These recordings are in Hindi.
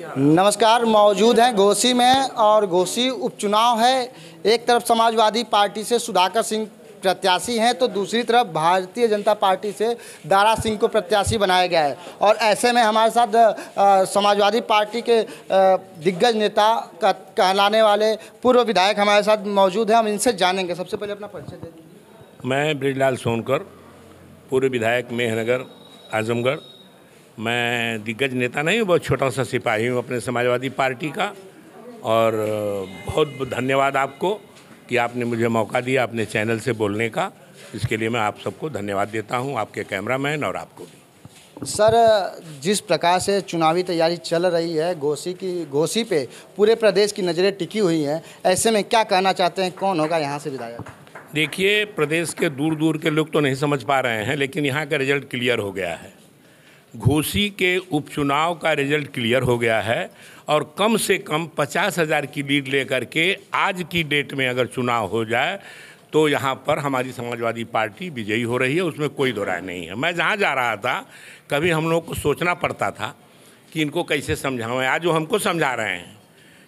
नमस्कार। मौजूद हैं घोसी में और घोसी उपचुनाव है। एक तरफ समाजवादी पार्टी से सुधाकर सिंह प्रत्याशी हैं तो दूसरी तरफ भारतीय जनता पार्टी से दारा सिंह को प्रत्याशी बनाया गया है। और ऐसे में हमारे साथ समाजवादी पार्टी के दिग्गज नेता कहलाने वाले पूर्व विधायक हमारे साथ मौजूद हैं। हम इनसे जानेंगे। सबसे पहले अपना परिचय दे दीजिए। मैं बृजलाल सोनकर, पूर्व विधायक मेहनगर आजमगढ़। मैं दिग्गज नेता नहीं हूँ, बहुत छोटा सा सिपाही हूँ अपने समाजवादी पार्टी का। और बहुत धन्यवाद आपको कि आपने मुझे मौका दिया अपने चैनल से बोलने का। इसके लिए मैं आप सबको धन्यवाद देता हूँ, आपके कैमरामैन और आपको भी। सर, जिस प्रकार से चुनावी तैयारी चल रही है घोसी पे पूरे प्रदेश की नज़रें टिकी हुई हैं, ऐसे में क्या कहना चाहते हैं, कौन होगा यहाँ से विधायक? देखिए, प्रदेश के दूर दूर के लोग तो नहीं समझ पा रहे हैं, लेकिन यहाँ का रिजल्ट क्लियर हो गया है। घोसी के उपचुनाव का रिजल्ट क्लियर हो गया है और कम से कम 50,000 की लीड लेकर के आज की डेट में अगर चुनाव हो जाए तो यहाँ पर हमारी समाजवादी पार्टी विजयी हो रही है, उसमें कोई दो राय नहीं है। मैं जहाँ जा रहा था कभी हम लोग को सोचना पड़ता था कि इनको कैसे समझाएं। आज वो हमको समझा रहे हैं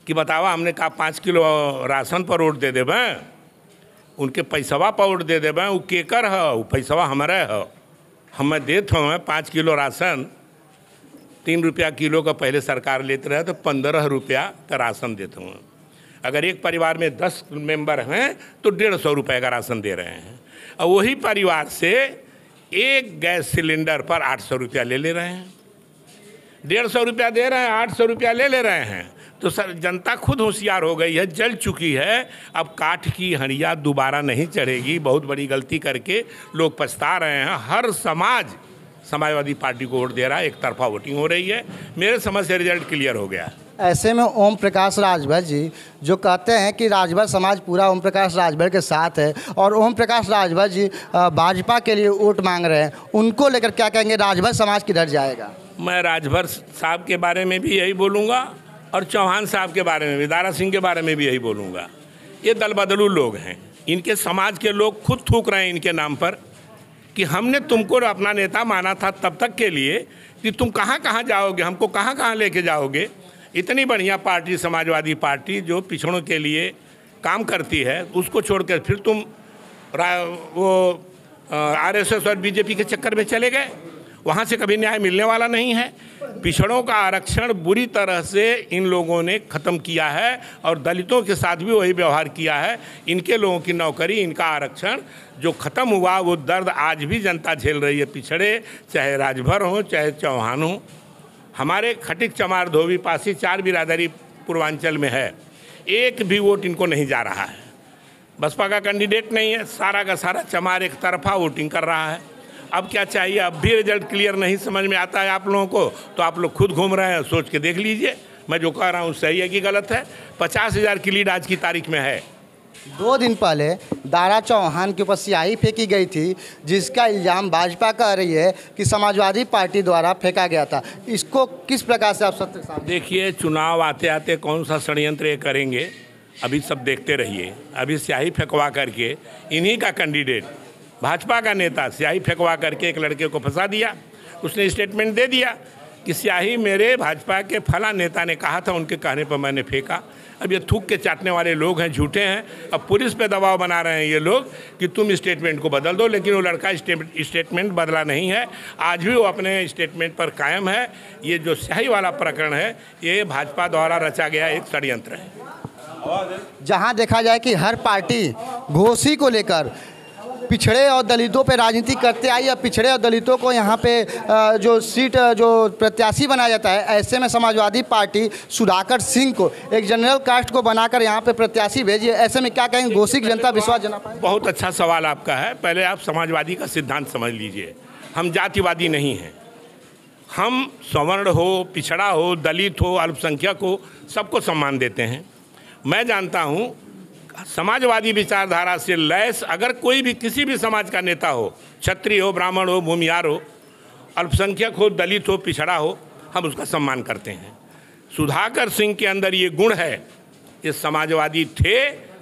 कि बतावा, हमने कहा 5 किलो राशन पर वोट दे देवें, उनके पैसवा पर वोट दे देवें, वो केकर है, वो पैसवा हमारे है। हमें देते हुए 5 किलो राशन 3 रुपया किलो का पहले सरकार लेते रहे तो 15 रुपया का राशन देते हुए। अगर एक परिवार में 10 मेंबर हैं तो 150 रुपये का राशन दे रहे हैं। और वही परिवार से एक गैस सिलेंडर पर 800 रुपया ले रहे हैं। 150 रुपया दे रहे हैं, 800 रुपया ले रहे हैं। तो सर, जनता खुद होशियार हो गई है, जल चुकी है। अब काठ की हंडिया दोबारा नहीं चढ़ेगी। बहुत बड़ी गलती करके लोग पछता रहे हैं। हर समाजवादी पार्टी को वोट दे रहा है, एक तरफा वोटिंग हो रही है। मेरे समझ से रिजल्ट क्लियर हो गया। ऐसे में ओम प्रकाश राजभर जी जो कहते हैं कि राजभर समाज पूरा ओम प्रकाश राजभर के साथ है और ओम प्रकाश राजभर जी भाजपा के लिए वोट मांग रहे हैं, उनको लेकर क्या कहेंगे? राजभर समाज किधर जाएगा? मैं राजभर साहब के बारे में भी यही बोलूँगा और चौहान साहब के बारे में भी, दारा सिंह के बारे में भी यही बोलूँगा। ये दल बदलू लोग हैं। इनके समाज के लोग खुद थूक रहे हैं इनके नाम पर कि हमने तुमको अपना नेता माना था तब तक के लिए कि तुम कहाँ कहाँ जाओगे, हमको कहाँ कहाँ लेके जाओगे। इतनी बढ़िया पार्टी समाजवादी पार्टी जो पिछड़ों के लिए काम करती है, उसको छोड़कर फिर तुम वो आरएसएस और बीजेपी के चक्कर में चले गए। वहाँ से कभी न्याय मिलने वाला नहीं है। पिछड़ों का आरक्षण बुरी तरह से इन लोगों ने ख़त्म किया है और दलितों के साथ भी वही व्यवहार किया है। इनके लोगों की नौकरी, इनका आरक्षण जो ख़त्म हुआ, वो दर्द आज भी जनता झेल रही है। पिछड़े चाहे राजभर हो चाहे चौहान हो। हमारे खटिक, चमार, धोबी, पासी 4 बिरादरी पूर्वांचल में है। एक भी वोट इनको नहीं जा रहा है। बसपा का कैंडिडेट नहीं है, सारा का सारा चमार एक तरफा वोटिंग कर रहा है। अब क्या चाहिए? अब भी रिजल्ट क्लियर नहीं समझ में आता है आप लोगों को, तो आप लोग खुद घूम रहे हैं, सोच के देख लीजिए मैं जो कह रहा हूँ सही है कि गलत है। 50,000 की लीड आज की तारीख में है। 2 दिन पहले दारा चौहान के ऊपर स्याही फेंकी गई थी, जिसका इल्ज़ाम भाजपा कह रही है कि समाजवादी पार्टी द्वारा फेंका गया था। इसको किस प्रकार से आप सत्य सामने? देखिए, चुनाव आते आते कौन सा षड्यंत्र ये करेंगे, अभी सब देखते रहिए। अभी स्याही फेंकवा करके इन्हीं का कैंडिडेट, भाजपा का नेता, स्याही फेंकवा करके एक लड़के को फंसा दिया। उसने स्टेटमेंट दे दिया कि स्याही मेरे भाजपा के फला नेता ने कहा था, उनके कहने पर मैंने फेंका। अब ये थूक के चाटने वाले लोग हैं, झूठे हैं। अब पुलिस पे दबाव बना रहे हैं ये लोग कि तुम स्टेटमेंट को बदल दो, लेकिन वो लड़का स्टेटमेंट बदला नहीं है। आज भी वो अपने स्टेटमेंट पर कायम है। ये जो स्याही वाला प्रकरण है, ये भाजपा द्वारा रचा गया एक षड्यंत्र है। जहां देखा जाए कि हर पार्टी घोसी को लेकर पिछड़े और दलितों पे राजनीति करते आई, या पिछड़े और दलितों को यहाँ पे जो सीट जो प्रत्याशी बनाया जाता है, ऐसे में समाजवादी पार्टी सुधाकर सिंह को एक जनरल कास्ट को बनाकर यहाँ पे प्रत्याशी भेजी है। ऐसे में क्या कहेंगे, घोसी की जनता विश्वास जना पाए? बहुत अच्छा सवाल आपका है। पहले आप समाजवादी का सिद्धांत समझ लीजिए। हम जातिवादी नहीं हैं। हम सवर्ण हो, पिछड़ा हो, दलित हो, अल्पसंख्यक हो, सबको सम्मान देते हैं। मैं जानता हूँ समाजवादी विचारधारा से लैस अगर कोई भी किसी भी समाज का नेता हो, क्षत्रिय हो, ब्राह्मण हो, भूमिहार हो, अल्पसंख्यक हो, दलित हो, पिछड़ा हो, हम उसका सम्मान करते हैं। सुधाकर सिंह के अंदर ये गुण है। ये समाजवादी थे,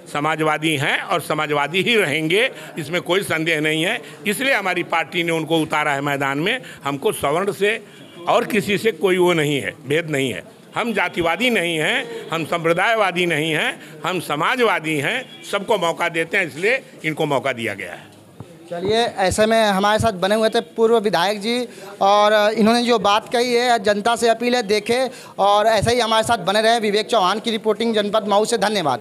समाजवादी हैं और समाजवादी ही रहेंगे, इसमें कोई संदेह नहीं है। इसलिए हमारी पार्टी ने उनको उतारा है मैदान में। हमको सवर्ण से और किसी से कोई वो नहीं है, भेद नहीं है। हम जातिवादी नहीं हैं, हम संप्रदायवादी नहीं हैं, हम समाजवादी हैं, सबको मौका देते हैं, इसलिए इनको मौका दिया गया है। चलिए, ऐसे में हमारे साथ बने हुए थे पूर्व विधायक जी, और इन्होंने जो बात कही है, जनता से अपील है देखें और ऐसे ही हमारे साथ बने रहे। विवेक चौहान की रिपोर्टिंग, जनपद मऊ से। धन्यवाद।